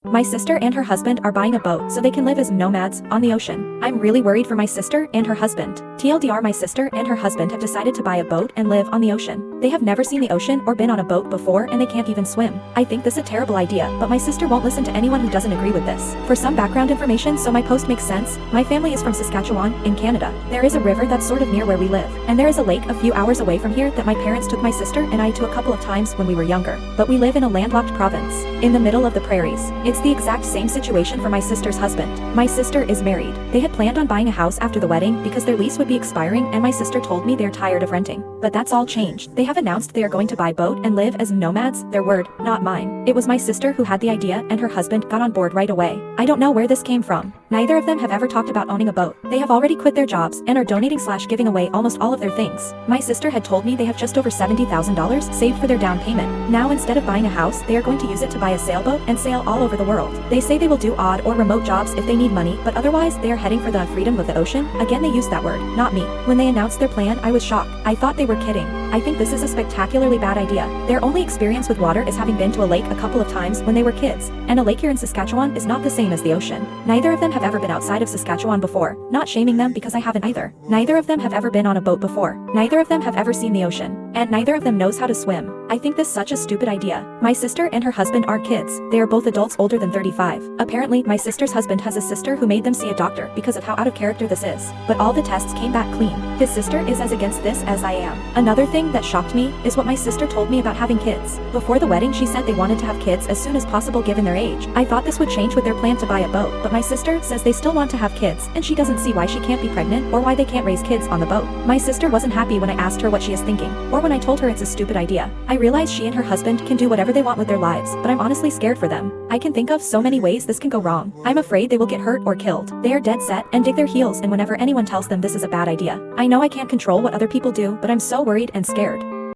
My sister and her husband are buying a boat so they can live as nomads on the ocean. I'm really worried for my sister and her husband. TLDR, my sister and her husband have decided to buy a boat and live on the ocean. They have never seen the ocean or been on a boat before, and they can't even swim. I think this is a terrible idea, but my sister won't listen to anyone who doesn't agree with this. For some background information so my post makes sense, my family is from Saskatchewan, in Canada. There is a river that's sort of near where we live, and there is a lake a few hours away from here that my parents took my sister and I to a couple of times when we were younger. But we live in a landlocked province, in the middle of the prairies. It's the exact same situation for my sister's husband. My sister is married. They had planned on buying a house after the wedding because their lease would be expiring, and my sister told me they're tired of renting. But that's all changed. They have announced they are going to buy a boat and live as nomads, their word, not mine. It was my sister who had the idea, and her husband got on board right away. I don't know where this came from. Neither of them have ever talked about owning a boat. They have already quit their jobs and are donating/giving away almost all of their things. My sister had told me they have just over $70,000 saved for their down payment. Now instead of buying a house, they are going to use it to buy a sailboat and sail all over the world. They say they will do odd or remote jobs if they need money, but otherwise they are heading for the freedom of the ocean. Again, they used that word, not me. When they announced their plan, I was shocked. I thought they were kidding. I think this is a spectacularly bad idea. Their only experience with water is having been to a lake a couple of times when they were kids, and a lake here in Saskatchewan is not the same as the ocean. Neither of them have ever been outside of Saskatchewan before. Not shaming them because I haven't either. Neither of them have ever been on a boat before. Neither of them have ever seen the ocean. And neither of them knows how to swim. I think this is such a stupid idea. My sister and her husband aren't kids. They are both adults older than 35. Apparently, my sister's husband has a sister who made them see a doctor because of how out of character this is. But all the tests came back clean. His sister is as against this as I am. Another thing that shocked me is what my sister told me about having kids. Before the wedding, she said they wanted to have kids as soon as possible given their age. I thought this would change with their plan to buy a boat, but my sister says they still want to have kids, and she doesn't see why she can't be pregnant or why they can't raise kids on the boat. My sister wasn't happy when I asked her what she is thinking, or when I told her it's a stupid idea. I realize she and her husband can do whatever they want with their lives, but I'm honestly scared for them. I can think of so many ways this can go wrong. I'm afraid they will get hurt or killed. They are dead set and dig their heels in whenever anyone tells them this is a bad idea. I know I can't control what other people do, but I'm so worried and scared.